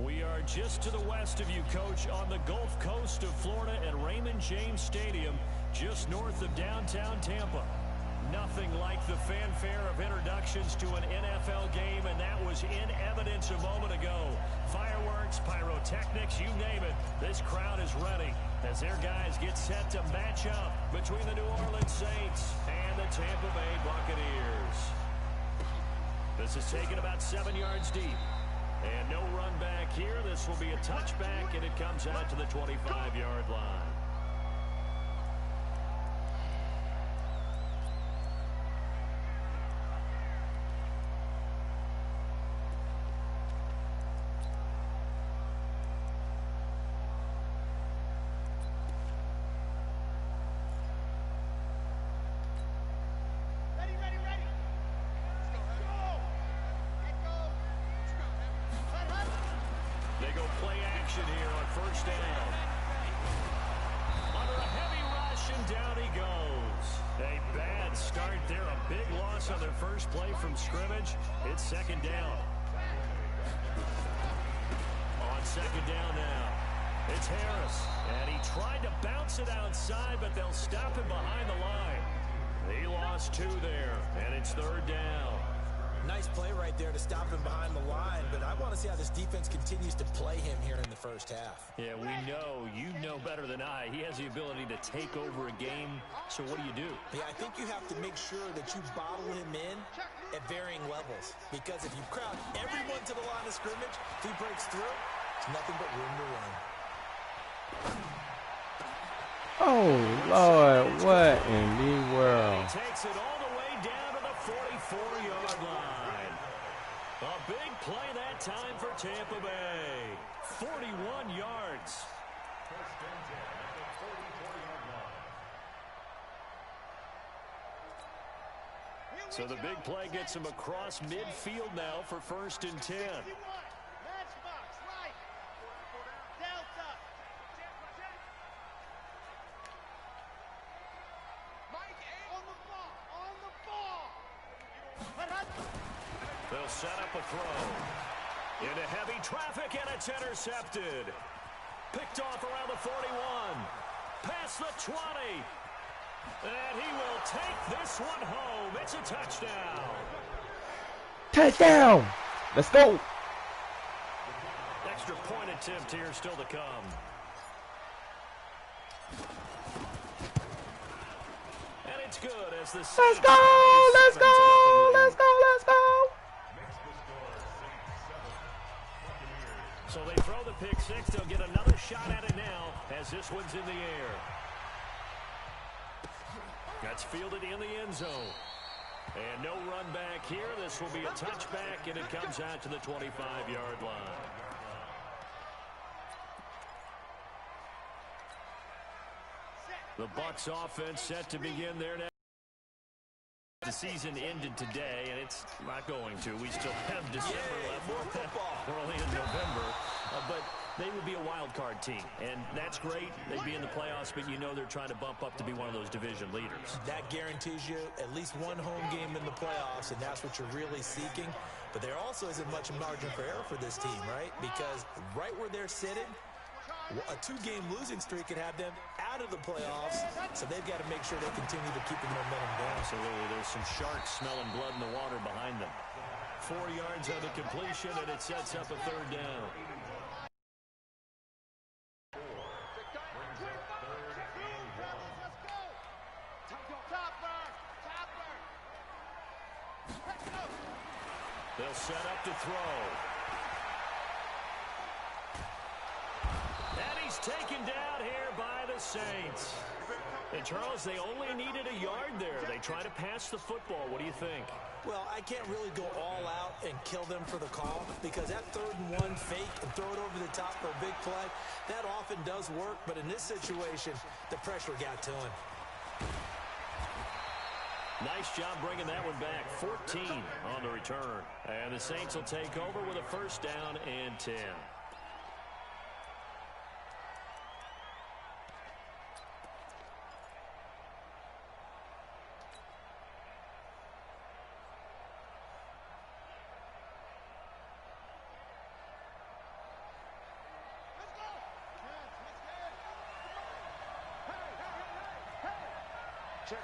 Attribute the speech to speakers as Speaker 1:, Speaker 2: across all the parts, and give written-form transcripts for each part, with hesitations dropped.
Speaker 1: We are just to the west of you, Coach, on the Gulf Coast of Florida at Raymond James Stadium, just north of downtown Tampa. Nothing like the fanfare of introductions to an NFL game, and that was in evidence a moment ago. Fireworks, pyrotechnics, you name it. This crowd is ready as their guys get set to match up between the New Orleans Saints and the Tampa Bay Buccaneers. This is taken about 7 yards deep. And no run back here. This will be a touchback, and it comes out to the 25-yard line. Here on first down. Under a heavy rush, and down he goes. A bad start there. A big loss on their first play from scrimmage. It's second down. On second down now, it's Harris. And he tried to bounce it outside, but they'll stop him behind the line. He lost 2 there, and it's third down.
Speaker 2: Nice play right there to stop him behind the line, but I want to see how this defense continues to play him here in the first half.
Speaker 1: Yeah, we know, you know better than I. He has the ability to take over a game, so what do?
Speaker 2: Yeah, I think you have to make sure that you bottle him in at varying levels, because if you crowd everyone to the line of scrimmage, if he breaks through, it's nothing but room to run.
Speaker 3: Oh, Lord, what in the world?
Speaker 1: He takes it all the way down to the 44-yard line. A big play that time for Tampa Bay. 41 yards. So the big play gets him across midfield now for 1st and 10. They'll set up a throw. Into heavy traffic, and it's intercepted. Picked off around the 41. Past the 20. And he will take this one home. It's a touchdown.
Speaker 3: Touchdown! Let's go.
Speaker 1: Extra point attempt here still to come. And it's good as the
Speaker 3: Let's go! Let's go! Let's go! Let's go!
Speaker 1: So they throw the pick six. They'll get another shot at it now as this one's in the air. That's fielded in the end zone. And no run back here. This will be a touchback, and it comes out to the 25-yard line. The Bucs offense set to begin there now. The season ended today, and it's not going to. We still have December left. We're only in November. But they would be a wild card team, and that's great. They'd be in the playoffs, but you know they're trying to bump up to be one of those division leaders.
Speaker 2: That guarantees you at least one home game in the playoffs, and that's what you're really seeking. But there also isn't much margin for error for this team, right? Because right where they're sitting, a 2-game losing streak could have them out of the playoffs, so they've got to make sure they continue to keep the momentum going.
Speaker 1: Absolutely. There's some sharks smelling blood in the water behind them. 4 yards on the completion, and it sets up a third down. They'll set up to throw. And he's taken down here by the Saints. And, Charles, they only needed a yard there. They try to pass the football. What do you think?
Speaker 2: Well, I can't really go all out and kill them for the call, because that 3rd and 1 fake and throw it over the top for a big play, that often does work. But in this situation, the pressure got to him.
Speaker 1: Nice job bringing that one back. 14 on the return. And the Saints will take over with a 1st down and 10. Quick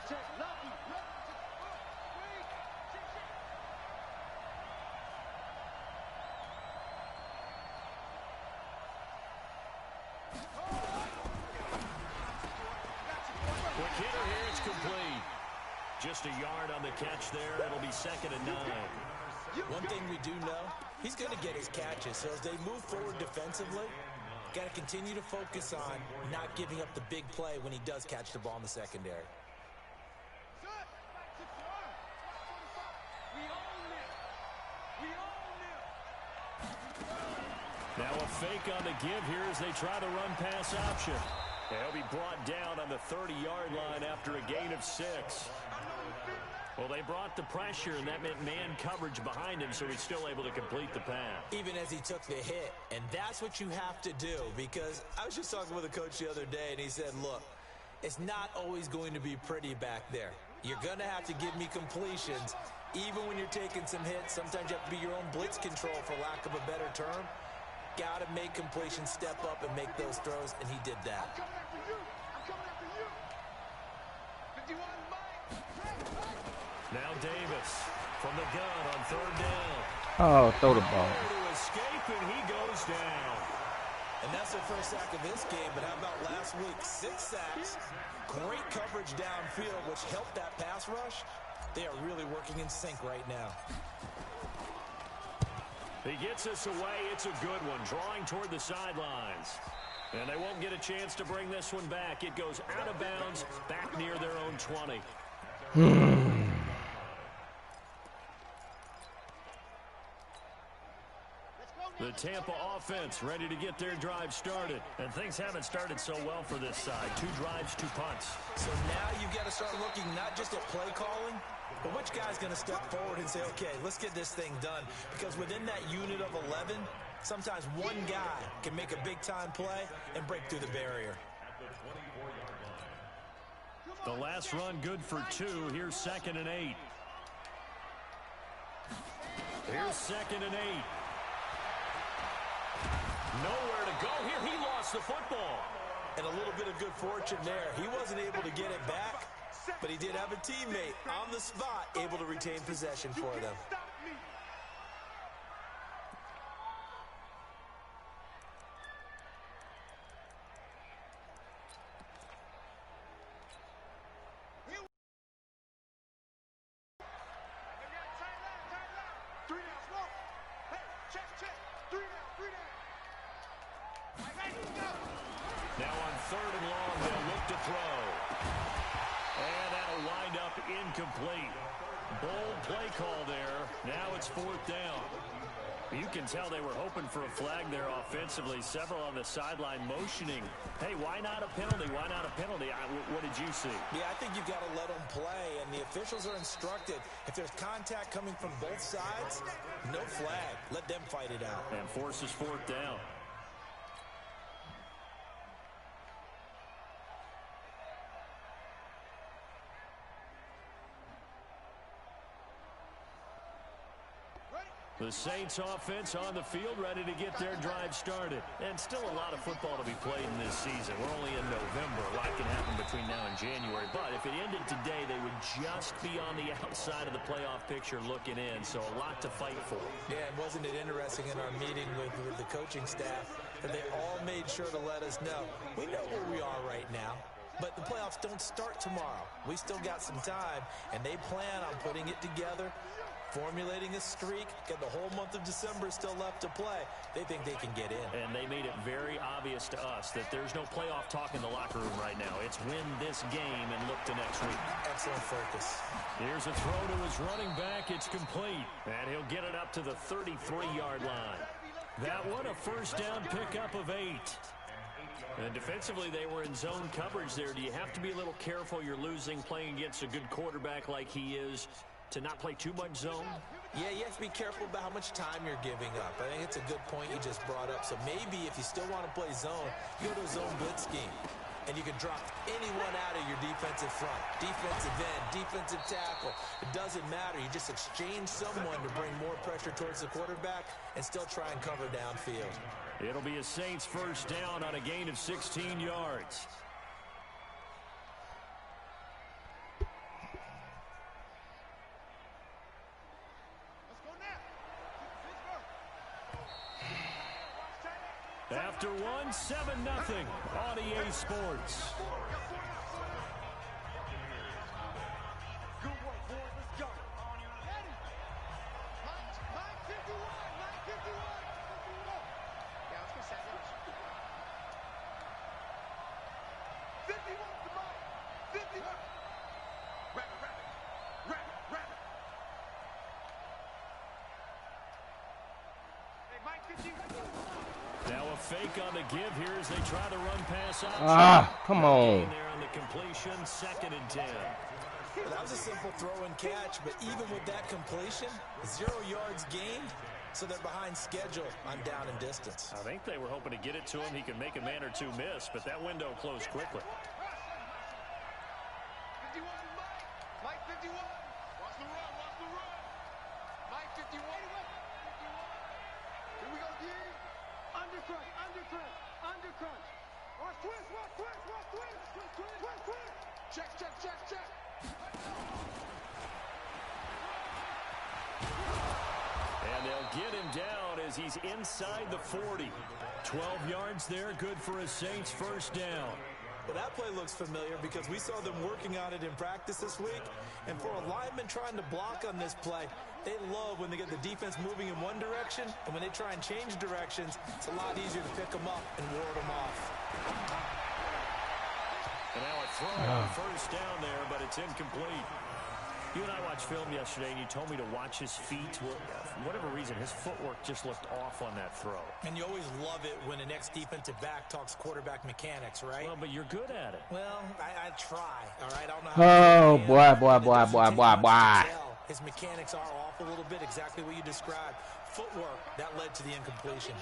Speaker 1: hitter here, it's complete. Just a yard on the catch there. It'll be 2nd and 9.
Speaker 2: One thing we do know, he's going to get his catches. So as they move forward defensively, got to continue to focus on not giving up the big play when he does catch the ball in the secondary.
Speaker 1: Now a fake on the give here as they try the run pass option. He'll be brought down on the 30-yard line after a gain of 6. Well, they brought the pressure, and that meant man coverage behind him, so he's still able to complete the pass.
Speaker 2: Even as he took the hit, and that's what you have to do, because I was just talking with a coach the other day, and he said, look, it's not always going to be pretty back there. You're going to have to give me completions, even when you're taking some hits. Sometimes you have to be your own blitz control, for lack of a better term. Got to make completions, step up, and make those throws, and he did that.
Speaker 1: Now Davis from the gun on 3rd down.
Speaker 3: Oh, throw the ball.
Speaker 1: To escape, and he goes down.
Speaker 2: And that's their first sack of this game, but how about last week? 6 sacks, great coverage downfield, which helped that pass rush. They are really working in sync right now.
Speaker 1: He gets us away. It's a good one, drawing toward the sidelines. And they won't get a chance to bring this one back. It goes out of bounds, back near their own 20. The Tampa offense ready to get their drive started. And things haven't started so well for this side. 2 drives, 2 punts.
Speaker 2: So now you've got to start looking not just at play calling, but which guy's going to step forward and say, okay, let's get this thing done. Because within that unit of 11, sometimes one guy can make a big-time play and break through the barrier.
Speaker 1: The last run good for 2. Here's 2nd and 8. Here's 2nd and 8. Nowhere to go here. He lost the football.
Speaker 2: And a little bit of good fortune there. He wasn't able to get it back, but he did have a teammate on the spot able to retain possession for them.
Speaker 1: Now on 3rd and long, they'll look to throw. And that'll wind up incomplete. Bold play call there. Now it's 4th down. You can tell they were hoping for a flag there offensively. Several on the sideline motioning. Hey, why not a penalty? Why not a penalty? What did you see?
Speaker 2: Yeah, I think you've got to let them play, and the officials are instructed. If there's contact coming from both sides, no flag. Let them fight it out.
Speaker 1: And forces 4th down. The Saints offense on the field ready to get their drive started. And still a lot of football to be played in this season. We're only in November. A lot can happen between now and January. But if it ended today, they would just be on the outside of the playoff picture looking in. So a lot to fight for.
Speaker 2: Yeah, and wasn't it interesting in our meeting with the coaching staff that they all made sure to let us know. We know where we are right now. But the playoffs don't start tomorrow. We still got some time, and they plan on putting it together, formulating a streak. Got the whole month of December still left to play. They think they can get in.
Speaker 1: And they made it very obvious to us that there's no playoff talk in the locker room right now. It's win this game and look to next week.
Speaker 2: Excellent focus.
Speaker 1: Here's a throw to his running back. It's complete. And he'll get it up to the 33-yard line. That one a first down pickup of 8. And defensively, they were in zone coverage there. Do you have to be a little careful? You're losing playing against a good quarterback like he is to not play too much zone?
Speaker 2: Yeah, you have to be careful about how much time you're giving up. I think it's a good point you just brought up. So maybe if you still want to play zone, you go to a zone blitz scheme. And you can drop anyone out of your defensive front. Defensive end, defensive tackle. It doesn't matter. You just exchange someone to bring more pressure towards the quarterback and still try and cover downfield.
Speaker 1: It'll be a Saints first down on a gain of 16 yards. after one, 7-0 on EA Sports. Now a fake on the give here as they try to run pass option.
Speaker 3: Come on.
Speaker 1: There on the completion, 2nd and 10.
Speaker 2: Well, that was a simple throw and catch, but even with that completion, 0 yards gained, so they're behind schedule on down and distance.
Speaker 1: I think they were hoping to get it to him. He could make a man or two miss, but that window closed quickly.
Speaker 4: 51, Mike 51. Watch the run, watch the run. Mike 51. Here we go, D. Undercrunch, undercrunch, undercrunch. Watch twist, watch twist, watch twist, twist, twist, twist, twist. Check, check, check, check.
Speaker 1: And they'll get him down as he's inside the 40. 12 yards there, good for a Saints first down.
Speaker 2: Well, that play looks familiar because we saw them working on it in practice this week. And for a lineman trying to block on this play, they love when they get the defense moving in one direction. And when they try and change directions, it's a lot easier to pick them up and ward them off.
Speaker 1: And now a throw on first down there, but it's incomplete. You and I watched film yesterday, and you told me to watch his feet. Well, for whatever reason, his footwork just looked off on that throw.
Speaker 2: And you always love it when an ex-defensive back talks quarterback mechanics, right?
Speaker 1: Well, but you're good at it.
Speaker 2: Well, I try, all right? I don't know
Speaker 3: Boy.
Speaker 2: His mechanics are off a little bit, exactly what you described. Footwork, that led to the incompletion.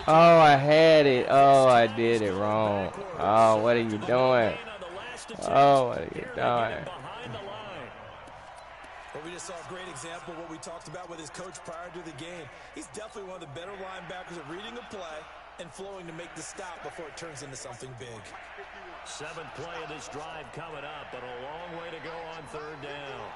Speaker 3: Oh, I had it. Oh, I did it wrong. Oh, what are you doing? Oh, what are you doing?
Speaker 2: Well, we just saw a great example of what we talked about with his coach prior to the game. He's definitely one of the better linebackers at reading a play and flowing to make the stop before it turns into something big.
Speaker 1: 7th play of this drive coming up, but a long way to go on 3rd down.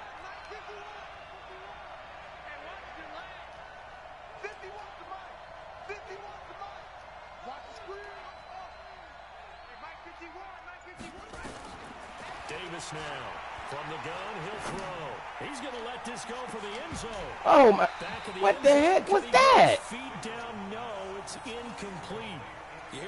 Speaker 1: Davis now from the gun, he'll throw. He's going to let this go for the end zone.
Speaker 3: Oh my! What the heck was that?
Speaker 1: Feet down, no, it's incomplete.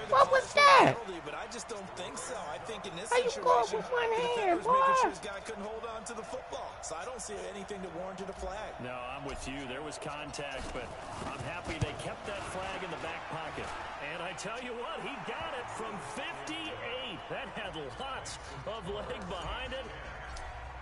Speaker 3: What was that?
Speaker 2: But I just don't think so. I think in this
Speaker 3: How you score with one hand, boy?
Speaker 2: Making sure his guy couldn't hold on to the football. So I don't see anything to warrant a flag.
Speaker 1: No, I'm with you. There was contact, but I'm happy they kept that flag in the back pocket. And I tell you what, he got it from 58. That had lots of leg behind it.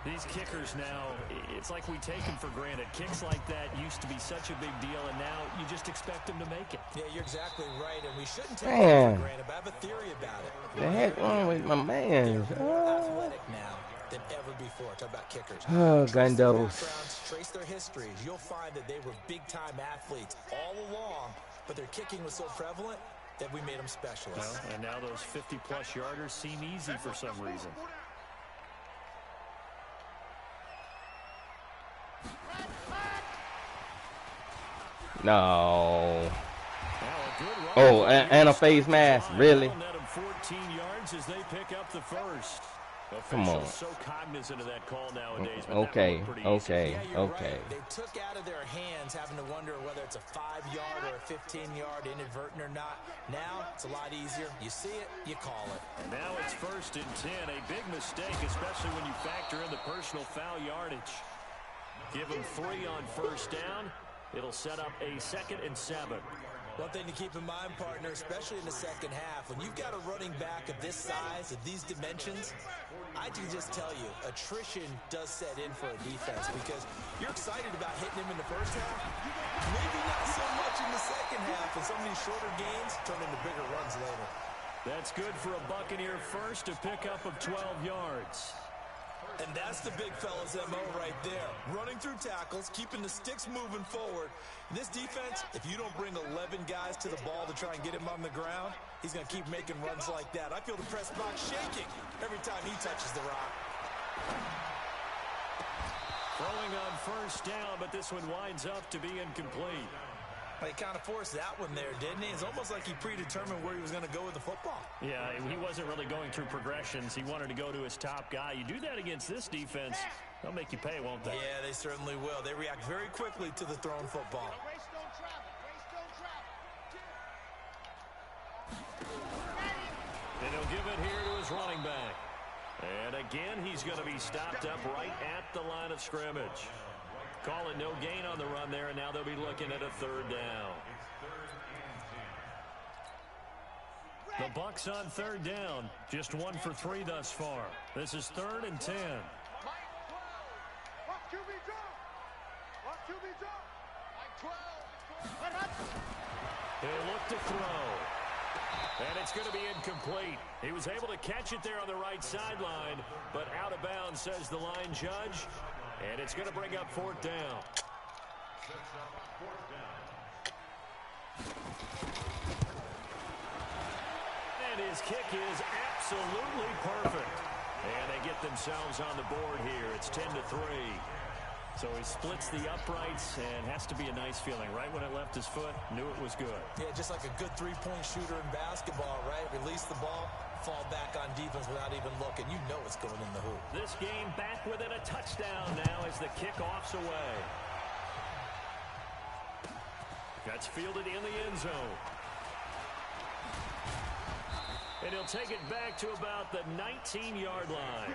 Speaker 1: These kickers now, it's like we take them for granted. Kicks like that used to be such a big deal, and now you just expect them to make it.
Speaker 2: Yeah, you're exactly right, and we shouldn't take them for granted, but I have a theory about it.
Speaker 3: The heck wrong with my man?
Speaker 2: More athletic now than ever before. Talk about kickers.
Speaker 3: Oh, gun doubles.
Speaker 2: Trace their histories. You'll find that they were big-time athletes all along, but their kicking was so prevalent that we made them specialists.
Speaker 1: Well, and now those 50-plus yarders seem easy for some reason.
Speaker 3: No. Oh, and a face mask, really?
Speaker 1: 14 yards as they pick up the first.
Speaker 3: Come on.
Speaker 1: So cognizant of that call nowadays.
Speaker 3: Okay.
Speaker 2: Right. They took out of their hands having to wonder whether it's a 5-yard or a 15-yard inadvertent or not. Now it's a lot easier. You see it, you call it.
Speaker 1: And now it's 1st and 10. A big mistake, especially when you factor in the personal foul yardage. Give them 3 on first down. It'll set up a 2nd and 7.
Speaker 2: One thing to keep in mind, partner, especially in the second half, when you've got a running back of this size, of these dimensions, I can just tell you, attrition does set in for a defense because you're excited about hitting him in the first half. Maybe not so much in the second half, and some of these shorter gains turn into bigger runs later.
Speaker 1: That's good for a Buccaneer first, a pickup of 12 yards.
Speaker 2: And that's the big fella's MO right there. Running through tackles, keeping the sticks moving forward. This defense, if you don't bring 11 guys to the ball to try and get him on the ground, he's going to keep making runs like that. I feel the press box shaking every time he touches the rock.
Speaker 1: Throwing on first down, but this one winds up to be incomplete.
Speaker 2: He kind of forced that one there, didn't he? It's almost like he predetermined where he was going to go with the football.
Speaker 1: Yeah, he wasn't really going through progressions. He wanted to go to his top guy. You do that against this defense, they'll make you pay, won't they?
Speaker 2: Yeah, they certainly will. They react very quickly to the thrown football.
Speaker 1: And he'll give it here to his running back. And again, he's going to be stopped up right at the line of scrimmage. Call it no gain on the run there, and now they'll be looking at a third down. The Bucs on third down, just 1 for 3 thus far. This is 3rd and 10. He'll look to throw. And it's going to be incomplete. He was able to catch it there on the right sideline, but out of bounds, says the line judge. And it's going to bring up 4th down. And his kick is absolutely perfect. And they get themselves on the board here. It's 10-3. So he splits the uprights and has to be a nice feeling. Right when it left his foot, knew it was good.
Speaker 2: Yeah, just like a good three-point shooter in basketball, right? Release the ball, fall back on defense without even looking. You know it's going in the hoop.
Speaker 1: This game back within a touchdown now as the kickoff's away. That's fielded in the end zone. And he'll take it back to about the 19-yard line.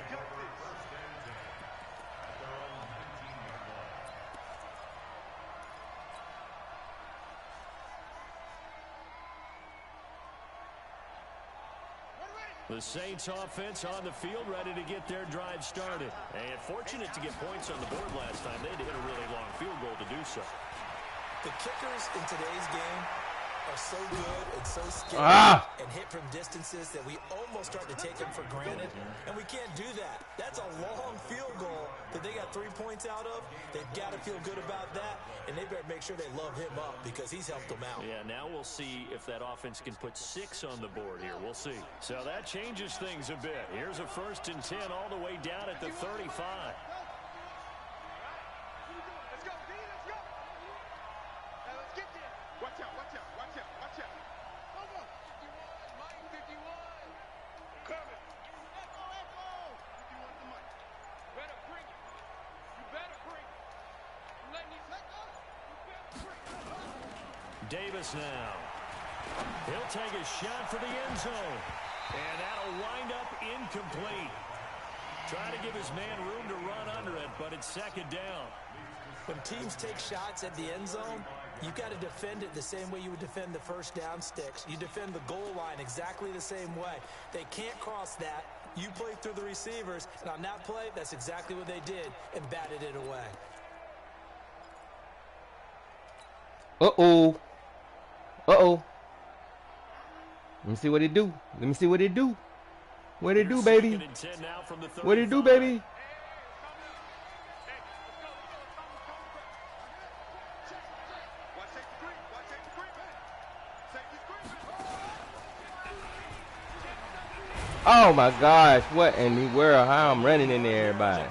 Speaker 1: The Saints offense on the field, ready to get their drive started. And fortunate to get points on the board last time. They had to hit a really long field goal to do so.
Speaker 2: The kickers in today's game are so good and so skilled and hit from distances that we almost start to take them for granted. And we can't do that. That's a long field goal that they got 3 points out of. They've got to feel good about that, and they better make sure they love him up because he's helped them out.
Speaker 1: Yeah, now we'll see if that offense can put 6 on the board here. We'll see. So that changes things a bit. Here's a 1st and 10 all the way down at the 35. Davis now. He'll take a shot for the end zone. And that'll wind up incomplete. Try to give his man room to run under it, but it's 2nd down.
Speaker 2: When teams take shots at the end zone, you've got to defend it the same way you would defend the first down sticks. You defend the goal line exactly the same way. They can't cross that. You play through the receivers, and on that play, that's exactly what they did and batted it away.
Speaker 3: Uh-oh. Uh-oh. Let me see what it do. Let me see what it do. What it do, baby? What it do, baby? Oh my gosh, what in the world? How I'm running into everybody.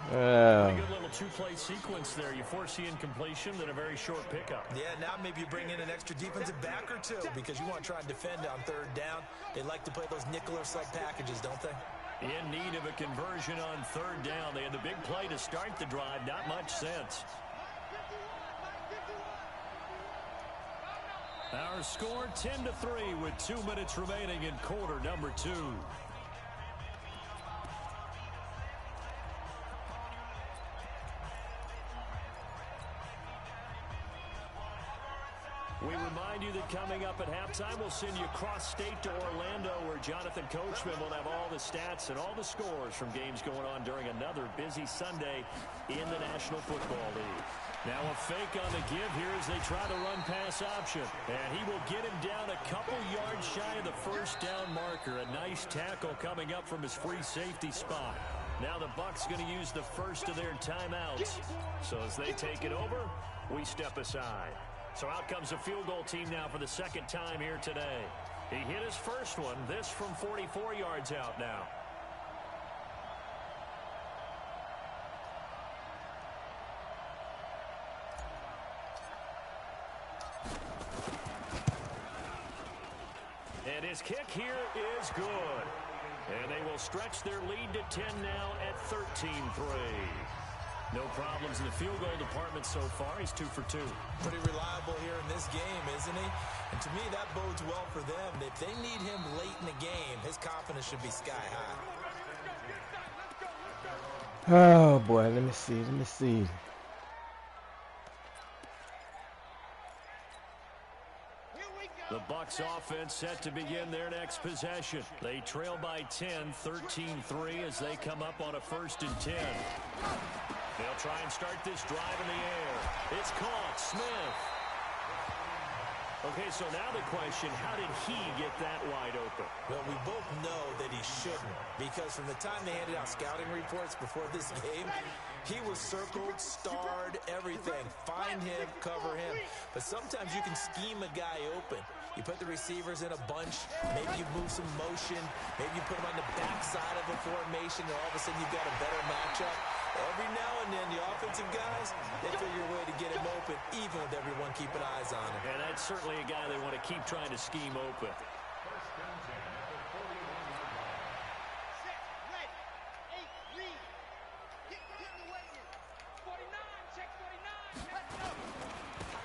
Speaker 1: Pretty good little two-play sequence there. You force the incompletion, then a very short pickup.
Speaker 2: Yeah, now maybe you bring in an extra defensive back or two because you want to try and defend on 3rd down. They like to play those nickel or sub packages, don't they?
Speaker 1: In need of a conversion on 3rd down. They had the big play to start the drive. Not much sense. Our score 10-3 with 2 minutes remaining in quarter number 2. We remind you that coming up at halftime, we'll send you cross-state to Orlando, where Jonathan Coachman will have all the stats and all the scores from games going on during another busy Sunday in the National Football League. Now a fake on the give here as they try the run-pass option. And he will get him down a couple yards shy of the 1st down marker. A nice tackle coming up from his free safety spot. Now the Bucs going to use the first of their timeouts. So as they take it over, we step aside. So out comes the field goal team now for the 2nd time here today. He hit his first one, this from 44 yards out now. his kick here is good. And they will stretch their lead to 10 now at 13-3. No problems in the field goal department so far. He's 2 for 2.
Speaker 2: Pretty reliable here in this game, isn't he? And to me, that bodes well for them. If they need him late in the game, his confidence should be sky high.
Speaker 3: Oh, boy. Let me see.
Speaker 1: The Bucs offense set to begin their next possession. They trail by 10, 13-3 as they come up on a 1st and 10. They'll try and start this drive in the air. It's caught. Smith. Okay, so now the question, how did he get that wide open?
Speaker 2: Well, we both know that he shouldn't, because from the time they handed out scouting reports before this game, he was circled, starred, everything. Find him, cover him. But sometimes you can scheme a guy open. You put the receivers in a bunch, maybe you move some motion, maybe you put them on the backside of a formation, and all of a sudden you've got a better matchup. Every now and then, the offensive guys, they figure a way to get him open, even with everyone keeping eyes on him.
Speaker 1: And that's certainly a guy they want to keep trying to scheme open.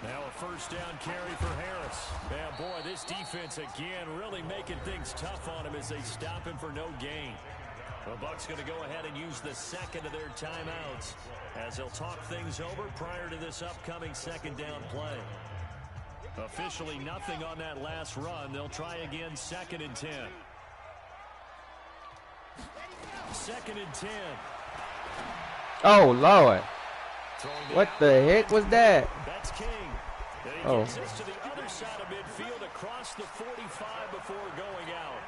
Speaker 1: Now a 1st down carry for Harris. Yeah, boy, this defense again really making things tough on him as they stop him for no gain. The Bucs going to go ahead and use the 2nd of their timeouts as they'll talk things over prior to this upcoming 2nd down play. Officially nothing on that last run. They'll try again 2nd and 10. 2nd and 10.
Speaker 3: Oh, Lord. What the heck was that?
Speaker 1: That's King. And he gets this to the other side of midfield across the 45 before going out.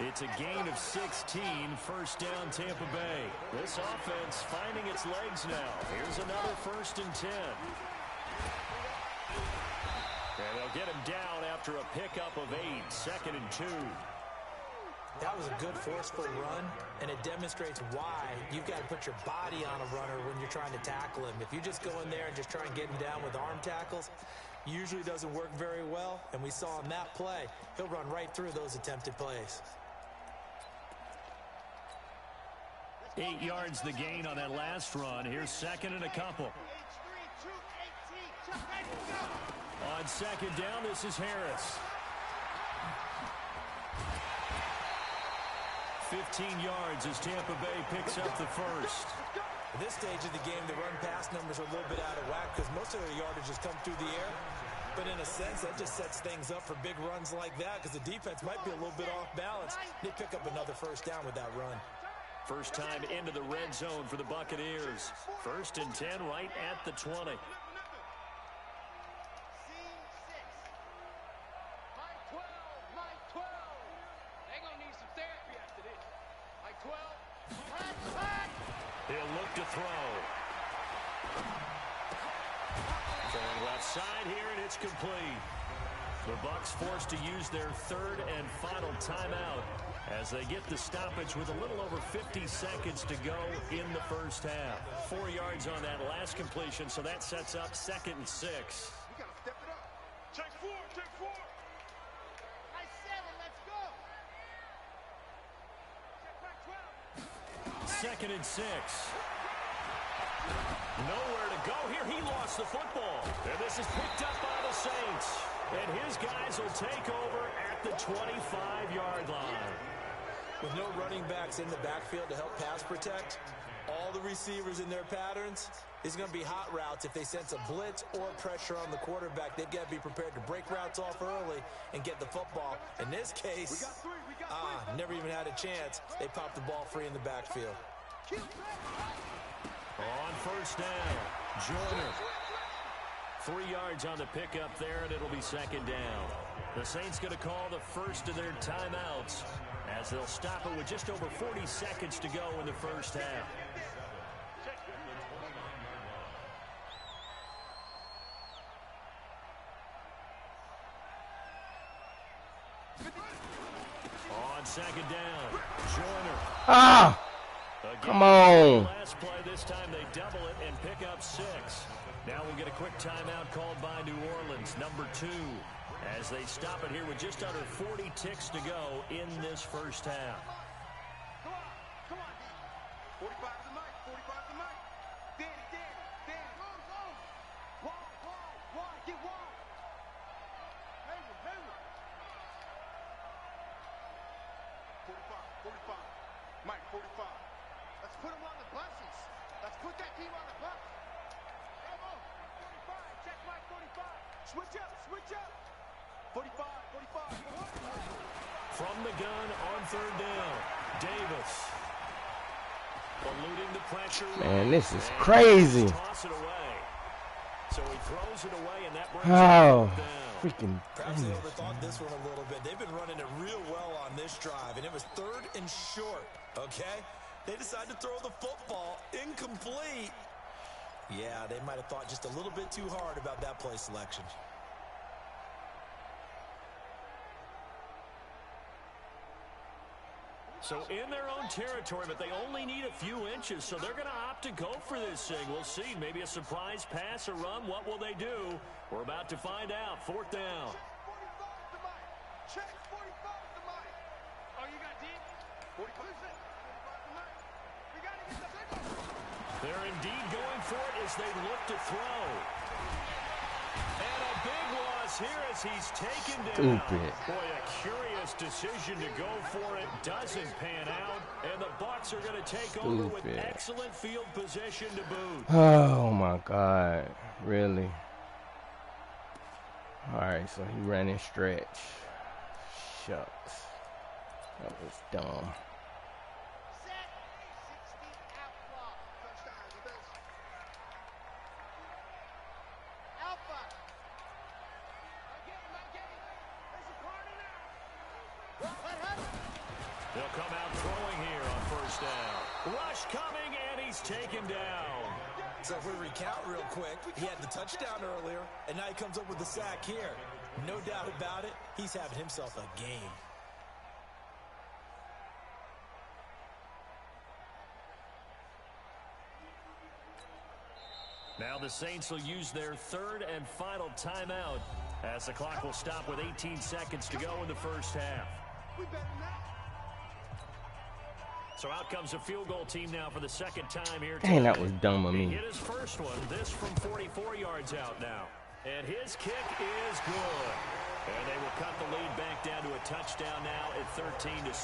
Speaker 1: It's a gain of 16, 1st down Tampa Bay. This offense finding its legs now. Here's another 1st and 10. And they'll get him down after a pickup of 8, 2nd and 2.
Speaker 2: That was a good forceful run, and it demonstrates why you've got to put your body on a runner when you're trying to tackle him. If you just go in there and just try and get him down with arm tackles, usually doesn't work very well, and we saw in that play, he'll run right through those attempted plays.
Speaker 1: 8 yards the gain on that last run. Here's 2nd and a couple. On 2nd down, this is Harris. 15 yards as Tampa Bay picks up the 1st.
Speaker 2: At this stage of the game, the run-pass numbers are a little bit out of whack because most of their yardage has come through the air. But in a sense, that just sets things up for big runs like that because the defense might be a little bit off balance. They pick up another 1st down with that run.
Speaker 1: First time into the red zone for the Buccaneers. 1st and 10 right at the 20. He'll look to throw. Going left side here, and it's complete. The Bucs forced to use their 3rd and final timeout as they get the stoppage with a little over 50 seconds to go in the 1st half. 4 yards on that last completion, so that sets up 2nd and 6.
Speaker 4: We got to step it up. Take 4, take 4. Nice 7, let's go. Check back 12.
Speaker 1: 2nd and 6. Nowhere to go here. He lost the football. And this is picked up by the Saints. And his guys will take over at the 25-yard line.
Speaker 2: With no running backs in the backfield to help pass protect, all the receivers in their patterns, is going to be hot routes. If they sense a blitz or pressure on the quarterback, they've got to be prepared to break routes off early and get the football. In this case, never even had a chance. They popped the ball free in the backfield.
Speaker 1: On 1st down, Joyner. 3 yards on the pickup there, and it'll be 2nd down. The Saints going to call the 1st of their timeouts as they'll stop it with just over 40 seconds to go in the 1st half. On 2nd down, Joyner.
Speaker 3: Come on.
Speaker 1: Last play, this time they double it and pick up 6. Now we'll get a quick timeout called by New Orleans, number 2. as they stop it here with just under 40 ticks to go in this first half.
Speaker 4: Come on, 45 to Mike, 45 to Mike. Danny. Wide, get wide. Hayward. 45. Mike, 45. Let's put him on the buses. Let's put that team on the bus. Come on, 45, check Mike, 45. Switch up. 45.
Speaker 1: From the gun on third down, Davis. Eluding the pressure.
Speaker 3: Man, this is crazy.
Speaker 1: Toss it away. So he throws it away, and that brings
Speaker 3: Oh,
Speaker 1: it down.
Speaker 3: freaking.
Speaker 2: Perhaps they overthought this one a little bit. They've been running it real well on this drive, and it was 3rd and short, okay? They decided to throw the football incomplete. Yeah, they might have thought just a little bit too hard about that play selection.
Speaker 1: So in their own territory, but they only need a few inches, so they're going to opt to go for this thing. We'll see. Maybe a surprise pass or run. What will they do? We're about to find out. 4th down.
Speaker 4: Check 45 to Mike. Oh, you got deep? 45 to Mike. We got to get the signal.
Speaker 1: They're indeed going for it as they look to throw. And a big loss here as he's taken down.
Speaker 3: Stupid.
Speaker 1: Boy, a curious decision to go for it. Doesn't pan out. And the Bucs are going to take over with excellent field position to boot.
Speaker 3: Oh, my God. Really? All right, so he ran in stretch. Shucks. That was dumb.
Speaker 4: Set 60 out block. Touchdown, the best. Alpha. Again. There's a corner now. What happened?
Speaker 1: They'll come out throwing here on 1st down. Rush coming, and he's taken down.
Speaker 2: So if we recount real quick, he had the touchdown earlier, and now he comes up with the sack here. No doubt about it, he's having himself a game.
Speaker 1: Now the Saints will use their 3rd and final timeout as the clock will stop with 18 seconds to go in the first half.
Speaker 4: We better not.
Speaker 1: So out comes a field goal team now for the 2nd time here.
Speaker 3: Dang, that was dumb of
Speaker 1: He
Speaker 3: me.
Speaker 1: hit his first one, this from 44 yards out now. And his kick is good. And they will cut the lead back down to a touchdown now at 13-6.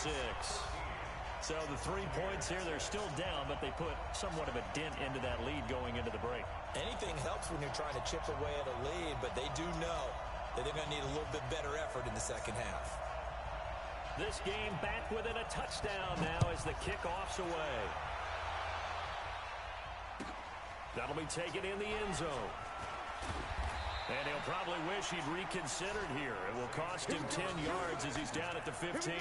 Speaker 1: So the 3 points here, they're still down, but they put somewhat of a dent into that lead going into the break.
Speaker 2: Anything helps when you're trying to chip away at a lead, but they do know that they're going to need a little bit better effort in the second half.
Speaker 1: This game back within a touchdown now as the kickoff's away. That'll be taken in the end zone. And he'll probably wish he'd reconsidered here. It will cost him 10 yards as he's down at the 15.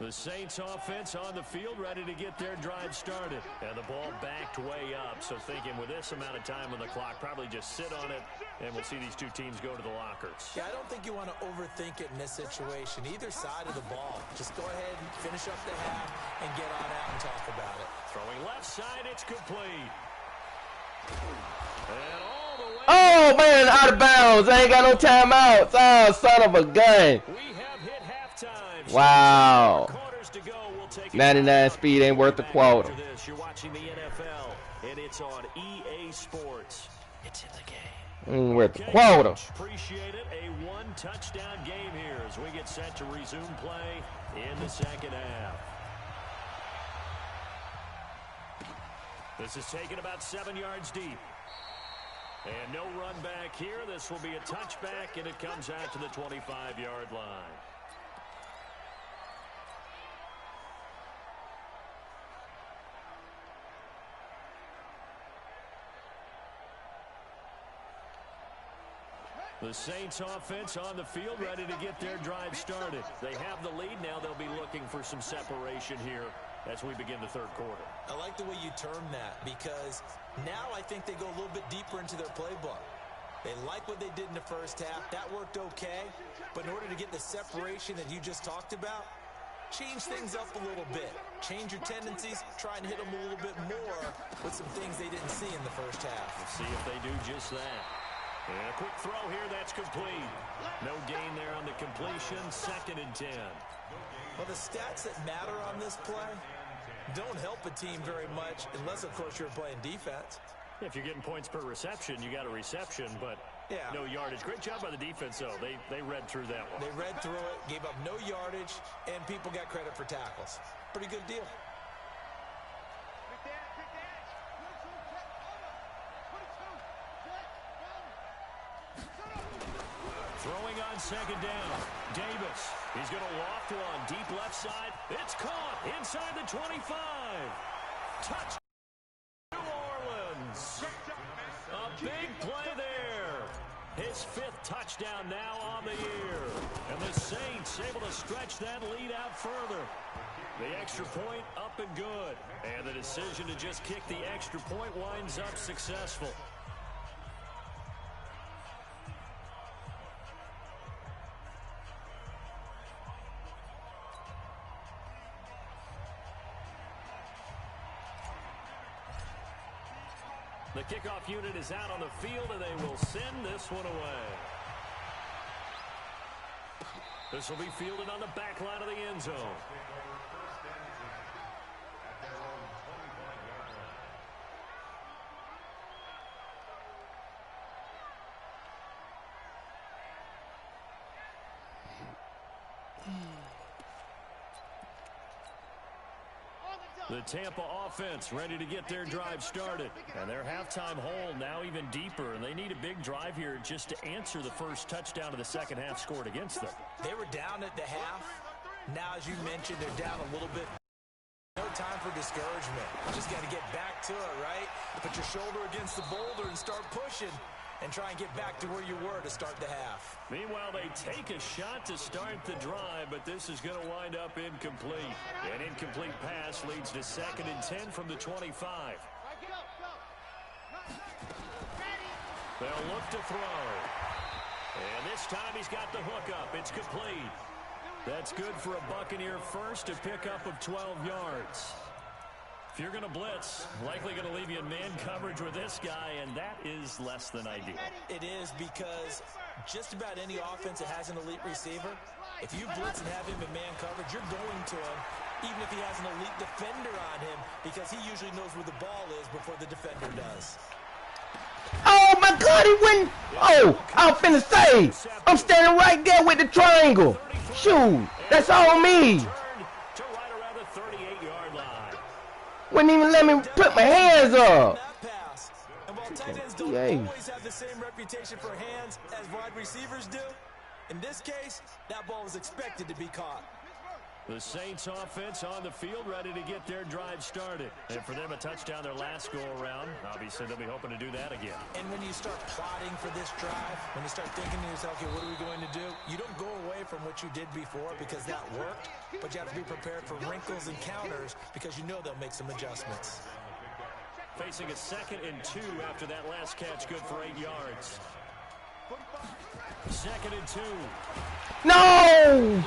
Speaker 1: The Saints offense on the field ready to get their drive started. And the ball backed way up. So thinking with this amount of time on the clock, probably just sit on it, and we'll see these two teams go to the lockers.
Speaker 2: Yeah, I don't think you want to overthink it in this situation. Either side of the ball. Just go ahead and finish up the half and get on out and talk about it.
Speaker 1: Throwing left side, it's complete. And all the way.
Speaker 3: Oh, man, out of bounds. I ain't got no timeouts. Oh, son of a gun.
Speaker 1: We have hit halftime.
Speaker 3: Wow.
Speaker 1: Quarters to go. We'll take
Speaker 3: 99 speed ain't worth the quota.
Speaker 1: You're watching the NFL, and it's on EA Sports. It's in the game.
Speaker 3: Ain't worth the quota.
Speaker 1: Appreciate it. A one-touchdown game here as we get set to resume play in the second half. This is taken about 7 yards deep. And no run back here. This will be a touchback, and it comes out to the 25-yard line. The Saints offense on the field ready to get their drive started. They have the lead now. They'll be looking for some separation here as we begin the third quarter.
Speaker 2: I like the way you term that because now I think they go a little bit deeper into their playbook. They like what they did in the first half. That worked okay. But in order to get the separation that you just talked about, change things up a little bit. Change your tendencies. Try and hit them a little bit more with some things they didn't see in the first half.
Speaker 1: Let's see if they do just that. And a quick throw here. That's complete. No gain there on the completion. 2nd and 10.
Speaker 2: Well, the stats that matter on this play don't help a team very much unless, of course, you're playing defense.
Speaker 1: If you're getting points per reception, you got a reception, but no yardage. Great job by the defense, though. They read through that one.
Speaker 2: They read through it, gave up no yardage, and people got credit for tackles. Pretty good deal.
Speaker 1: Throwing on 2nd down. Davis. He's going to loft one. Deep left side. It's caught inside the 25. Touch. New Orleans. A big play there. His 5th touchdown now on the year. And the Saints able to stretch that lead out further. The extra point up and good. And the decision to just kick the extra point winds up successful. The kickoff unit is out on the field, and they will send this one away. This will be fielded on the back line of the end zone. The Tampa offense ready to get their drive started. And their halftime hole now even deeper. And they need a big drive here just to answer the first touchdown of the second half scored against them.
Speaker 2: They were down at the half. Now, as you mentioned, they're down a little bit. No time for discouragement. Just got to get back to it, right? Put your shoulder against the boulder and start pushing. And try and get back to where you were to start the half.
Speaker 1: Meanwhile, they take a shot to start the drive, but this is going to wind up incomplete. An incomplete pass leads to 2nd and 10 from the 25. They'll look to throw. And this time he's got the hook up. It's complete. That's good for a Buccaneer first, to pick up of 12 yards. If you're going to blitz, likely going to leave you in man coverage with this guy, and that is less than ideal.
Speaker 2: It is, because just about any offense that has an elite receiver, if you blitz and have him in man coverage, you're going to him, even if he has an elite defender on him, because he usually knows where the ball is before the defender does.
Speaker 3: Oh, my God, he went. Oh, I'm finna say. I'm standing right there with the triangle. Shoot, that's all me. Wouldn't even let me put my hands up.
Speaker 2: And while tight ends don't always have the same reputation for hands as wide receivers do, in this case, that ball was expected to be caught.
Speaker 1: The Saints offense on the field, ready to get their drive started. And for them, a touchdown their last go-around. Obviously, they'll be hoping to do that again.
Speaker 2: And when you start plotting for this drive, when you start thinking to yourself, okay, what are we going to do? You don't go away from what you did before because that worked, but you have to be prepared for wrinkles and counters because you know they'll make some adjustments.
Speaker 1: Facing a 2nd and 2 after that last catch, good for 8 yards. 2nd and 2.
Speaker 3: No!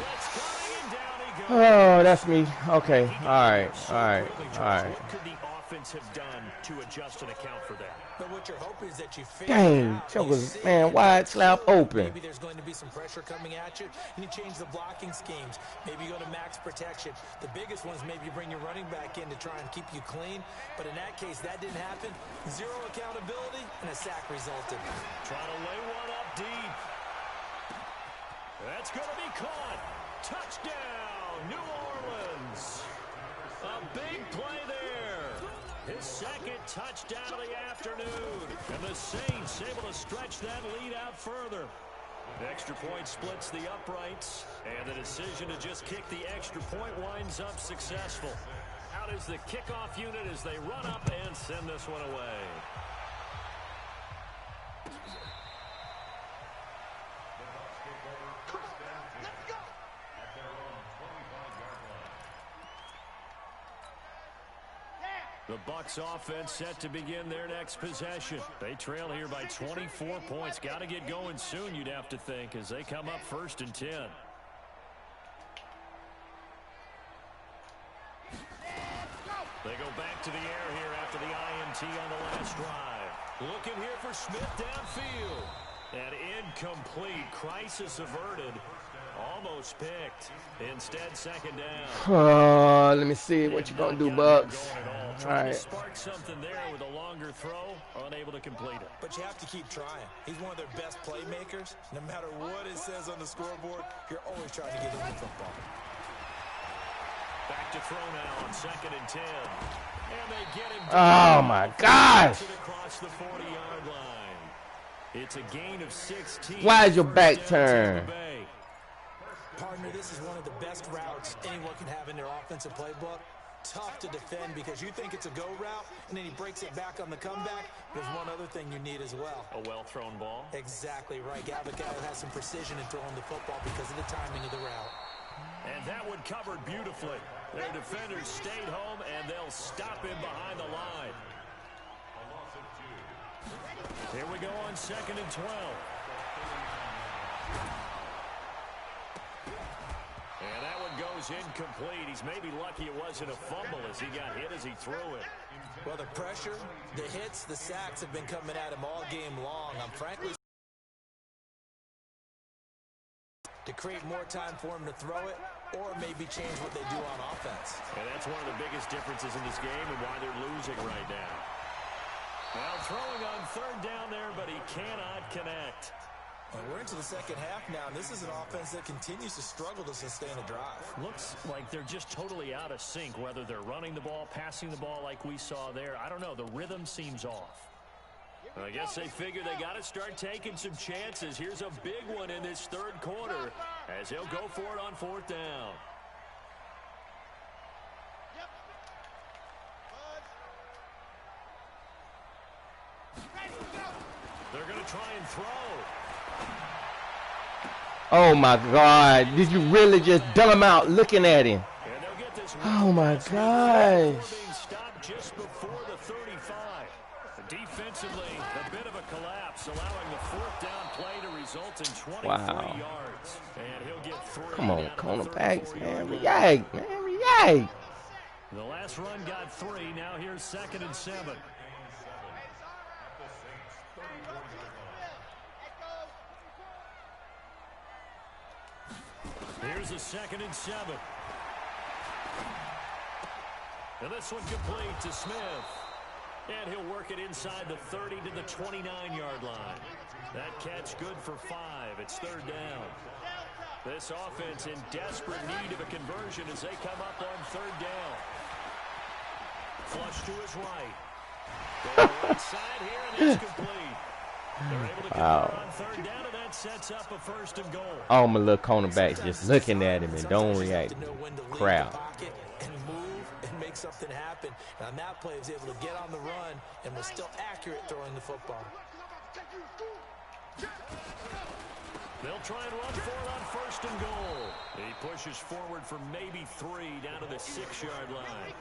Speaker 3: Oh, that's me. Okay. All right.
Speaker 1: What could the offense have done to adjust and account for that?
Speaker 2: But what you're hoping is that you
Speaker 3: dang, Chokers, man, wide slap open.
Speaker 2: Maybe there's going to be some pressure coming at you, and you change the blocking schemes. Maybe you go to max protection. The biggest one is maybe you bring your running back in to try and keep you clean. But in that case, that didn't happen. Zero accountability, and a sack resulted.
Speaker 1: Trying to lay one up deep. That's going to be caught. Touchdown, New Orleans. A big play there. His 2nd touchdown of the afternoon. And the Saints able to stretch that lead out further. The extra point splits the uprights. And the decision to just kick the extra point winds up successful. Out is the kickoff unit as they run up and send this one away. The Bucs offense set to begin their next possession. They trail here by 24 points. Got to get going soon, you'd have to think, as they come up 1st and 10. They go back to the air here after the INT on the last drive. Looking here for Smith downfield. And incomplete. Crisis averted. Almost picked. Instead, 2nd down.
Speaker 3: Let me see what you're going to do, Bucs. All right.
Speaker 1: Spark something there with a longer throw. Unable to complete it.
Speaker 2: But you have to keep trying. He's one of their best playmakers. No matter what it says on the scoreboard, you're always trying to get him the football.
Speaker 1: Back to throw now on 2nd and 10. And they get him
Speaker 3: down. Oh, my gosh.
Speaker 1: Across the 40-yard line. It's a gain of 16.
Speaker 3: Why is your back turned?
Speaker 2: Partner, this is one of the best routes anyone can have in their offensive playbook. Tough to defend because you think it's a go route, and then he breaks it back on the comeback. There's one other thing you need as well.
Speaker 1: A well-thrown ball.
Speaker 2: Exactly right. Got a guy who has some precision in throwing the football because of the timing of the route.
Speaker 1: And that one covered beautifully. Their defenders stayed home, and they'll stop him behind the line. Here we go on 2nd and 12. And that one goes incomplete. He's maybe lucky it wasn't a fumble as he got hit as he threw it.
Speaker 2: Well, the pressure, the hits, the sacks have been coming at him all game long. I'm frankly to create more time for him to throw it or maybe change what they do on offense.
Speaker 1: And that's one of the biggest differences in this game and why they're losing right now. Well, throwing on 3rd down there, but he cannot connect.
Speaker 2: And we're into the 2nd half now, and this is an offense that continues to struggle to sustain a drive.
Speaker 1: Looks like they're just totally out of sync, whether they're running the ball, passing the ball like we saw there. I don't know. The rhythm seems off. I guess they figure they got to start taking some chances. Here's a big one in this 3rd quarter as he'll go for it on 4th down. They're going to try and throw.
Speaker 3: Oh, my God. Did you really just dumb him out looking at him? Oh, my gosh.
Speaker 1: Just before the 35. Defensively, a bit of a collapse, allowing the 4th down play to result in 23 yards. And he'll get 3.
Speaker 3: Come on, cornerbacks, man. React, man. React.
Speaker 1: The last run got 3. Now here's 2nd and 7. Here's a 2nd and 7. And this one complete to Smith. And he'll work it inside the 30 to the 29-yard line. That catch good for 5. It's 3rd down. This offense in desperate need of a conversion as they come up on 3rd down. Flush to his right. Go to the right side here, and it's complete. They're able to convert on 3rd down, and that sets up a 1st and goal.
Speaker 3: All my little cornerbacks just looking at him and don't react. Crowd.
Speaker 2: Make something happen. And on that play, he was able to get on the run and was still accurate throwing the football.
Speaker 1: They'll try and run for it on 1st and goal. He pushes forward for maybe 3 down to the 6-yard line.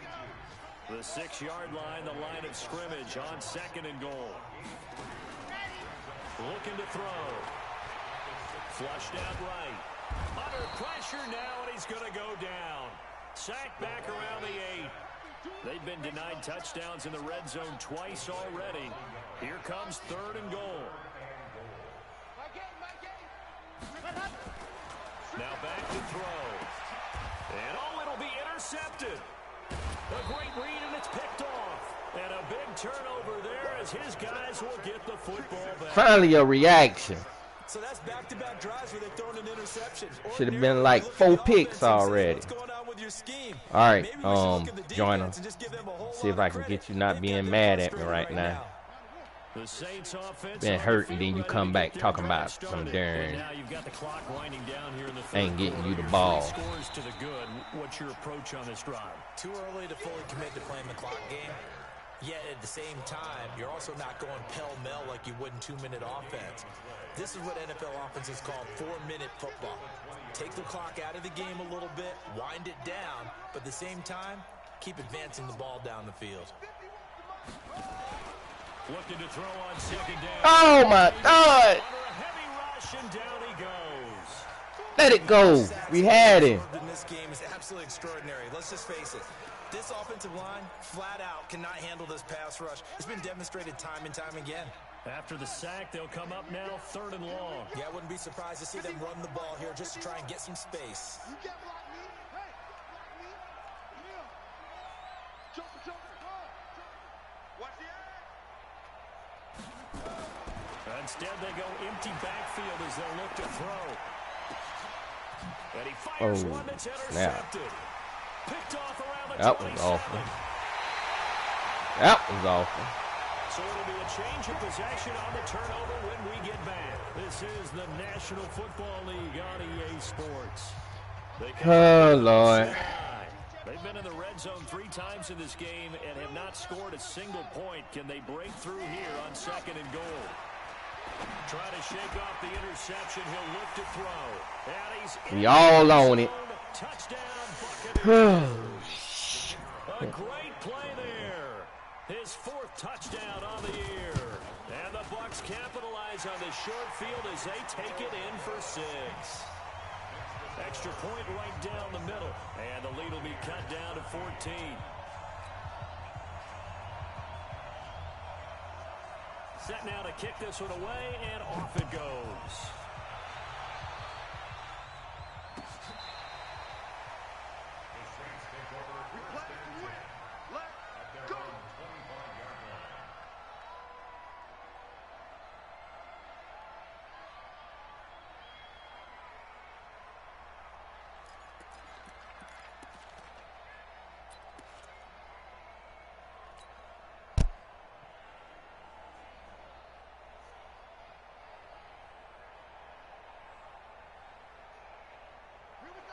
Speaker 1: The 6-yard line, the line of scrimmage on 2nd and goal. Looking to throw. Flushed out right. Under pressure now, and he's going to go down. Sacked back around the 8. They've been denied touchdowns in the red zone twice already. Here comes 3rd and goal. Now back to throw. And it'll be intercepted. A great read, and it's picked off. And a big turnover there as his guys will get the football back.
Speaker 3: Finally a reaction.
Speaker 2: So that's back-to-back drives where they've thrown an interception.
Speaker 3: Should have been like 4 picks already.
Speaker 2: What's going on with your scheme?
Speaker 3: All right, join us. See if I can get you not being mad at me right now.
Speaker 1: The Saints offense
Speaker 3: been hurt, and then you come back talking about some darn ain't getting you the ball.
Speaker 1: Scores to the good. What's your approach on this drive?
Speaker 2: Too early to fully commit to playing the clock game. Yet at the same time, you're also not going pell-mell like you would in 2-minute offense. This is what NFL offenses call 4-minute football. Take the clock out of the game a little bit, wind it down, but at the same time, keep advancing the ball down the field.
Speaker 1: Looking to throw on second down.
Speaker 3: Oh, my God.
Speaker 1: Under a heavy rush, and down he goes.
Speaker 3: Let it go. We had him.
Speaker 2: In this game is absolutely extraordinary. Let's just face it. This offensive line, flat out, cannot handle this pass rush. It's been demonstrated time and time again.
Speaker 1: After the sack, they'll come up now 3rd and long.
Speaker 2: Yeah, I wouldn't be surprised to see them run the ball here just to try and get some space.
Speaker 4: You get block me. Hey, block me. Yeah. Jump. Watch the edge.
Speaker 1: Instead, they go empty backfield as they'll look to throw. And he fires one that's intercepted. Picked off around the 27.
Speaker 3: That was awful. That was awful.
Speaker 1: So it'll be a change of possession on the turnover when we get back. This is the National Football League on EA Sports.
Speaker 3: Oh, Lord.
Speaker 1: They've been in the red zone 3 times in this game and have not scored a single point. Can they break through here on 2nd and goal? Trying to shake off the interception. He'll look to throw. And he's
Speaker 3: We all on it.
Speaker 1: Touchdown, Buccaneers. A great play there. His 4th touchdown on the year. And the Bucs capitalize on this short field as they take it in for 6. Extra point right down the middle. And the lead will be cut down to 14. Set now to kick this one away, and off it goes.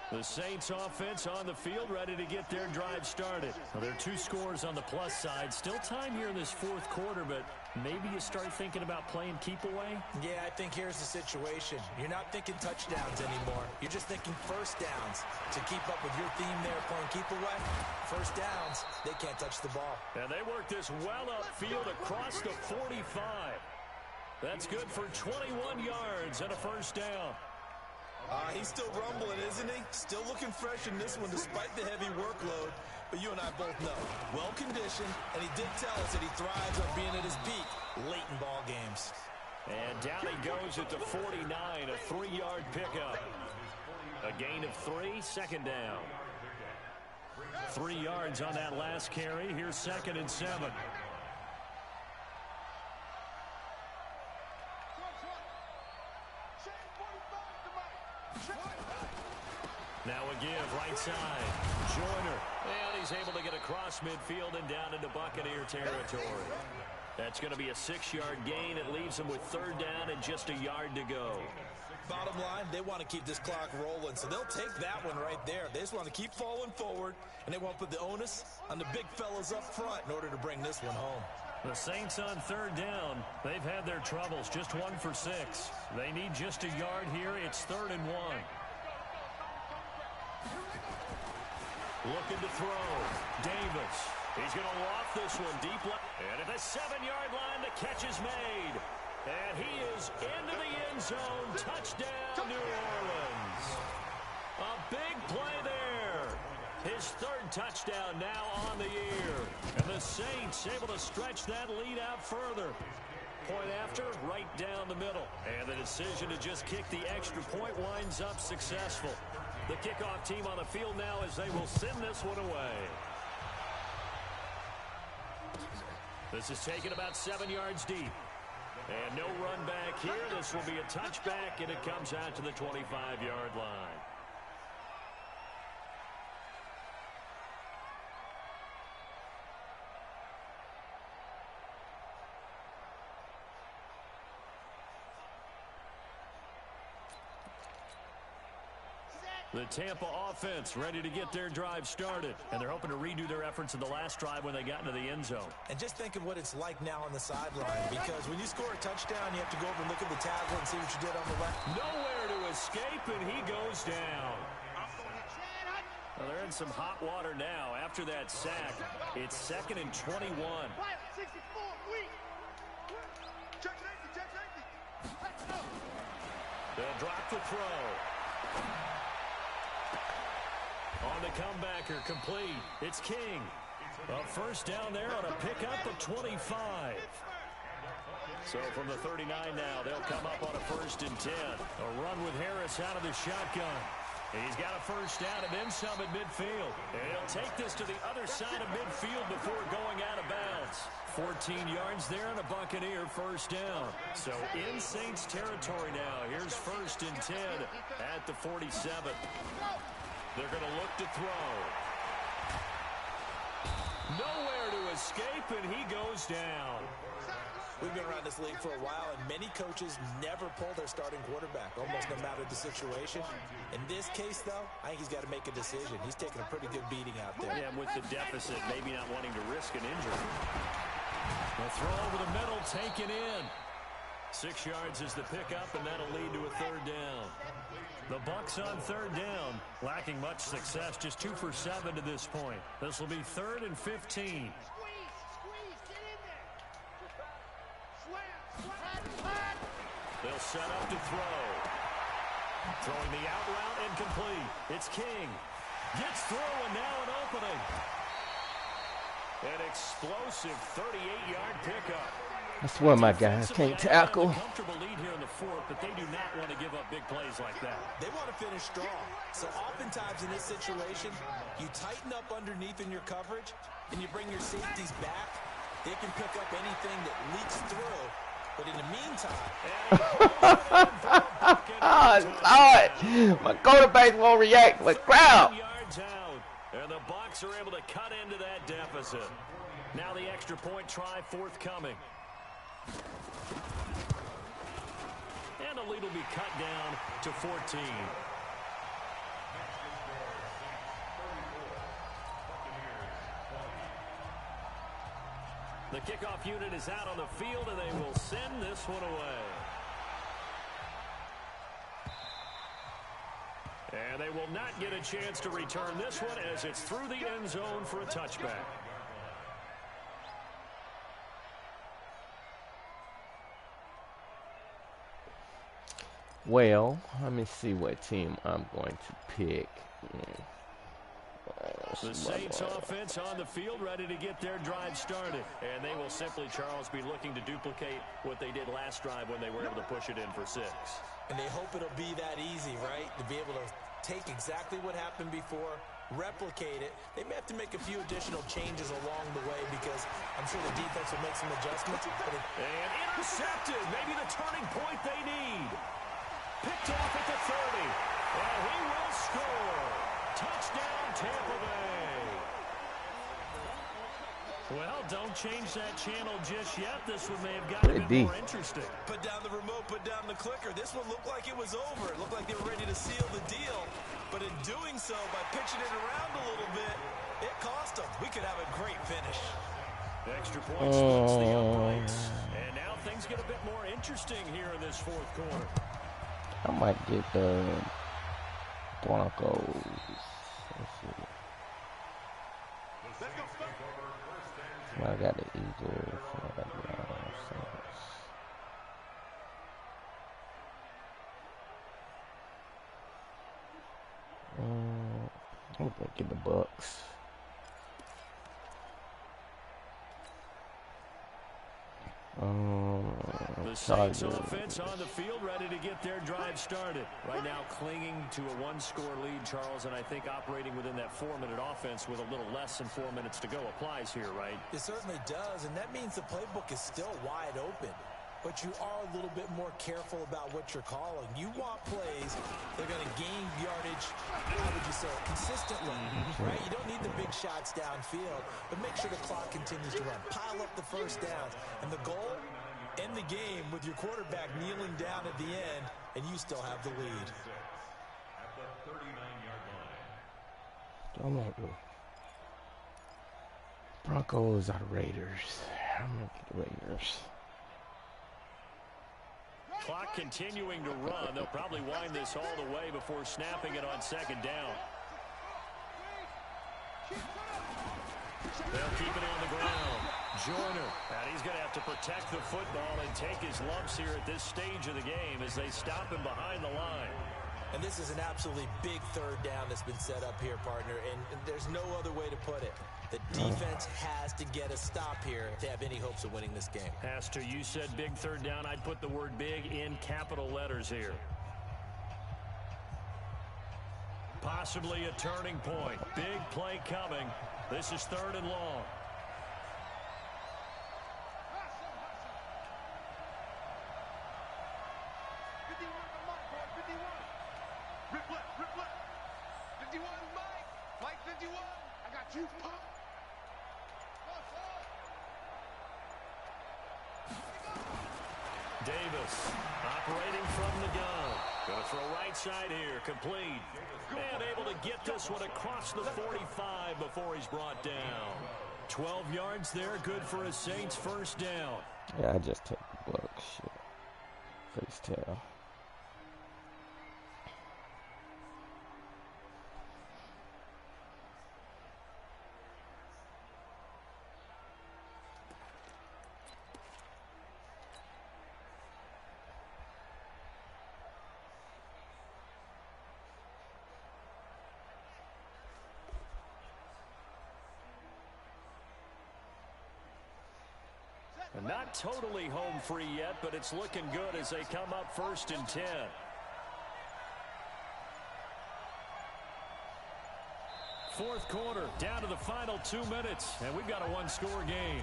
Speaker 1: The Saints offense on the field, ready to get their drive started. Well, there are 2 scores on the plus side. Still time here in this 4th quarter, but maybe you start thinking about playing keep away?
Speaker 2: Yeah, I think here's the situation. You're not thinking touchdowns anymore. You're just thinking first downs. To keep up with your theme there, playing keep away, first downs, they can't touch the ball.
Speaker 1: And they work this well upfield across the 45. That's good for 21 yards and a first down.
Speaker 2: He's still rumbling, isn't he? Still looking fresh in this one despite the heavy workload. But you and I both know, well-conditioned, and he did tell us that he thrives on being at his peak late in ball games.
Speaker 1: And down he goes at the 49, a 3-yard pickup. A gain of 3, 2nd down. 3 yards on that last carry. Here's 2nd and 7. Now a give, right side. Joyner. And he's able to get across midfield and down into Buccaneer territory. That's going to be a 6-yard gain. It leaves them with 3rd down and just a yard to go.
Speaker 2: Bottom line, they want to keep this clock rolling, so they'll take that one right there. They just want to keep falling forward, and they want to put the onus on the big fellas up front in order to bring this one home.
Speaker 1: The Saints on 3rd down. They've had their troubles, just 1 for 6. They need just a yard here. It's 3rd and 1. Looking to throw. Davis. He's going to loft this one deep left. And at the 7-yard line, the catch is made. And he is into the end zone. Touchdown, New Orleans. A big play there. His 3rd touchdown now on the year. And the Saints able to stretch that lead out further. Point after, right down the middle. And the decision to just kick the extra point winds up successful. The kickoff team on the field now as they will send this one away. This is taken about 7 yards deep. And no run back here. This will be a touchback, and it comes out to the 25-yard line. The Tampa offense ready to get their drive started. And they're hoping to redo their efforts in the last drive when they got into the end zone.
Speaker 2: And just think of what it's like now on the sideline. Because when you score a touchdown, you have to go over and look at the tackle and see what you did on the left.
Speaker 1: Nowhere to escape, and he goes down. Well, they're in some hot water now. After that sack, it's 2nd and 21. They'll drop the throw. On the comebacker, complete. It's King. A first down there on a pickup of 25. So from the 39 now, they'll come up on a 1st and 10. A run with Harris out of the shotgun. He's got a first down and then some at midfield. And he'll take this to the other side of midfield before going out of bounds. 14 yards there and a Buccaneer first down. So in Saints territory now. Here's 1st and 10 at the 47. They're going to look to throw. Nowhere to escape, and he goes down.
Speaker 2: We've been around this league for a while, and many coaches never pull their starting quarterback, almost no matter the situation. In this case, though, I think he's got to make a decision. He's taking a pretty good beating out there.
Speaker 1: Yeah, with the deficit, maybe not wanting to risk an injury. The throw over the middle, taken in. 6 yards is the pickup, and that'll lead to a 3rd down. The Bucs on 3rd down, lacking much success, just 2 for 7 to this point. This will be 3rd and 15. They'll set up to throw. Throwing the out route incomplete. It's King. Gets through and now an opening. An explosive 38-yard pickup.
Speaker 3: I swear my guys can't tackle.
Speaker 1: Comfortable lead here in the 4th, but they do not want to give up big plays like that.
Speaker 2: They want to finish strong. So oftentimes in this situation, you tighten up underneath in your coverage, and you bring your safeties back. They can pick up anything that leaks through. But in the meantime,
Speaker 3: Lord, my quarterback won't react with ground.
Speaker 1: Yards out, and the Bucs are able to cut into that deficit. Now the extra point try forthcoming. And the lead will be cut down to 14. The kickoff unit is out on the field, and they will send this one away. And they will not get a chance to return this one as it's through the end zone for a touchback.
Speaker 3: Well, let me see what team I'm going to pick.
Speaker 1: The Saints offense on the field, ready to get their drive started. And they will simply, Charles, be looking to duplicate what they did last drive when they were able to push it in for 6.
Speaker 2: And they hope it'll be that easy, right? To be able to take exactly what happened before, replicate it. They may have to make a few additional changes along the way because I'm sure the defense will make some adjustments.
Speaker 1: And intercepted. Maybe the turning point they need. Picked off at the 30. And he will score. Touchdown, Tampa Bay. Well, don't change that channel just yet. This one may have gotten a bit more interesting.
Speaker 2: Put down the remote, put down the clicker. This one looked like it was over. It looked like they were ready to seal the deal. But in doing so, by pitching it around a little bit, it cost them. We could have a great finish.
Speaker 1: Extra point splits the uprights. And now things get a bit more interesting here in this 4th quarter.
Speaker 3: I might get the Broncos. Let's see. I got the Eagles. I got the Saints. I'm gonna get the Bucs.
Speaker 1: The Saints offense on the field, ready to get their drive started. Right now clinging to a 1-score lead, Charles, and I think operating within that 4-minute offense with a little less than 4 minutes to go applies here, right?
Speaker 2: It certainly does, and that means the playbook is still wide open. But you are a little bit more careful about what you're calling. You want plays that are going to gain yardage, how would you say it, consistently, right? You don't need the big shots downfield, but make sure the clock continues to run. Pile up the first downs. And the goal, end the game with your quarterback kneeling down at the end, and you still have the lead.
Speaker 3: I'm going to go Broncos or Raiders. I'm going to get the Raiders.
Speaker 1: Clock continuing to run. They'll probably wind this all the way before snapping it on 2nd down. They'll keep it on the ground. Joyner. And he's going to have to protect the football and take his lumps here at this stage of the game as they stop him behind the line.
Speaker 2: And this is an absolutely big third down that's been set up here, partner, and there's no other way to put it. The defense has to get a stop here if they have any hopes of winning this game.
Speaker 1: Has to. You said big third down. I'd put the word big in capital letters here. Possibly a turning point. Big play coming. This is 3rd and long. Davis operating from the gun. Going to throw right side here. Complete. And able to get this one across the 45 before he's brought down. 12 yards there. Good for a Saints first down.
Speaker 3: Yeah, I just took the bucs. Shit. Face tail.
Speaker 1: Not totally home free yet, but it's looking good as they come up 1st and 10. Fourth quarter, down to the final 2 minutes, and we've got a one-score game.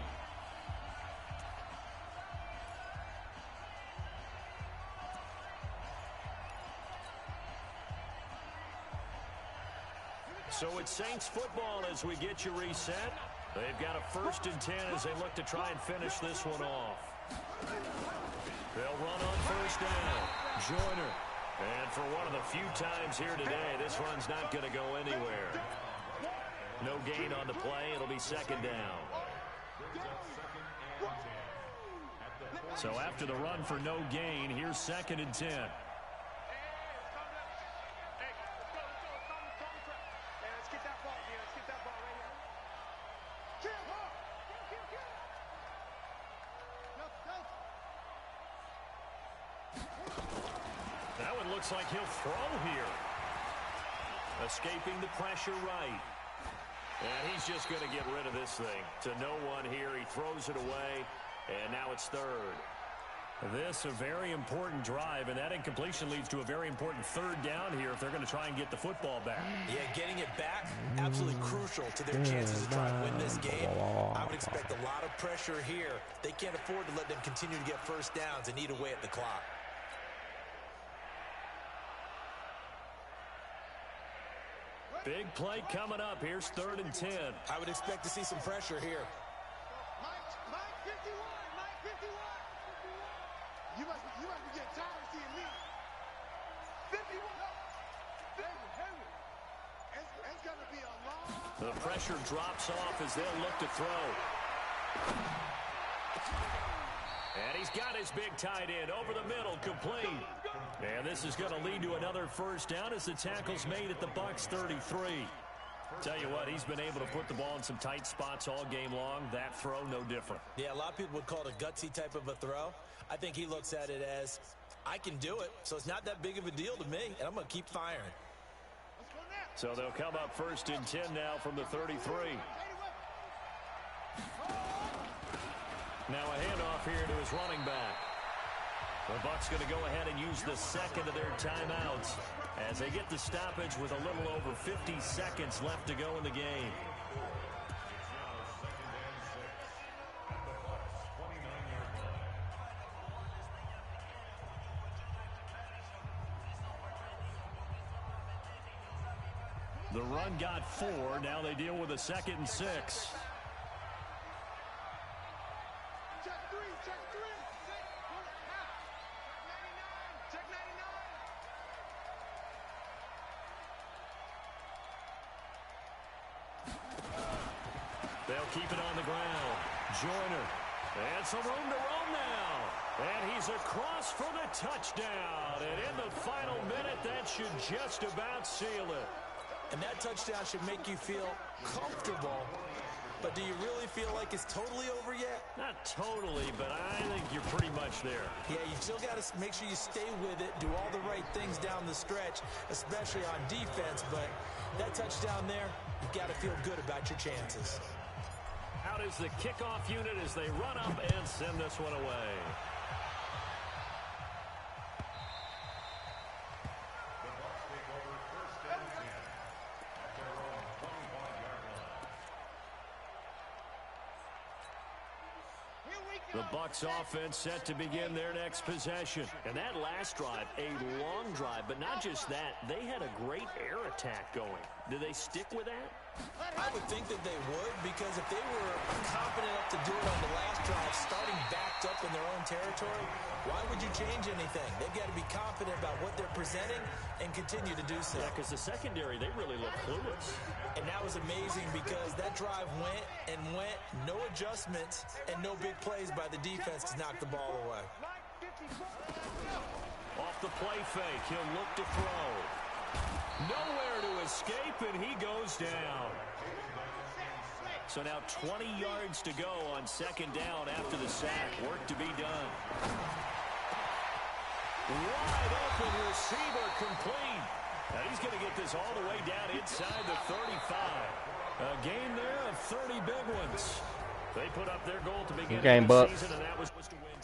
Speaker 1: So it's Saints football as we get you reset. They've got a 1st and 10 as they look to try and finish this one off. They'll run on 1st down. Joyner. And for one of the few times here today, this run's not going to go anywhere. No gain on the play. It'll be 2nd down. So after the run for no gain, here's 2nd and 10. Looks like he'll throw here. Escaping the pressure right. And he's just going to get rid of this thing. To no one here. He throws it away. And now it's 3rd. This a very important drive, and that incompletion leads to a very important 3rd down here if they're going to try and get the football back.
Speaker 2: Yeah, getting it back, absolutely crucial to their chances to try and win this game. I would expect a lot of pressure here. They can't afford to let them continue to get first downs and eat away at the clock.
Speaker 1: Big play coming up. Here's 3rd and 10.
Speaker 2: I would expect to see some pressure here.
Speaker 4: Mike 51. Mike 51. You must be getting tired of seeing me. 51. Henry. It's going to be a long...
Speaker 1: The pressure drops off as they'll look to throw. And he's got his big tight end over the middle, complete. And this is going to lead to another first down as the tackle's made at the Bucs 33. Tell you what, he's been able to put the ball in some tight spots all game long. That throw, no different.
Speaker 2: Yeah, a lot of people would call it a gutsy type of a throw. I think he looks at it as, I can do it, so it's not that big of a deal to me, and I'm going to keep firing.
Speaker 1: So they'll come up 1st and 10 now from the 33. Now a handoff here to his running back. The Bucs going to go ahead and use the 2nd of their timeouts as they get the stoppage with a little over 50 seconds left to go in the game. The run got 4. Now they deal with a 2nd and 6. They'll keep it on the ground. Joyner. And some room to roam now. And he's across for the touchdown. And in the final minute, that should just about seal it.
Speaker 2: And that touchdown should make you feel comfortable. But do you really feel like it's totally over yet?
Speaker 1: Not totally, but I think you're pretty much there.
Speaker 2: Yeah, you still got to make sure you stay with it, do all the right things down the stretch, especially on defense. But that touchdown there, you've got to feel good about your chances.
Speaker 1: Out is the kickoff unit as they run up and send this one away. The Bucs offense set to begin their next possession. And that last drive, a long drive, but not just that. They had a great air attack going. Do they stick with that?
Speaker 2: I would think that they would, because if they were confident enough to do it on the last drive, starting backed up in their own territory, why would you change anything? They've got to be confident about what they're presenting and continue to do so.
Speaker 1: Yeah, because the secondary, they really look clueless.
Speaker 2: And that was amazing because that drive went and went, no adjustments, and no big plays by the defense to knock the ball away.
Speaker 1: Off the play fake, he'll look to throw. Nowhere to escape, and he goes down. So now 20 yards to go on second down after the sack. Work to be done. Wide open receiver complete. Now he's going to get this all the way down inside the 35. A game there of 30 big ones. They put up their goal to begin the season, and that was to win.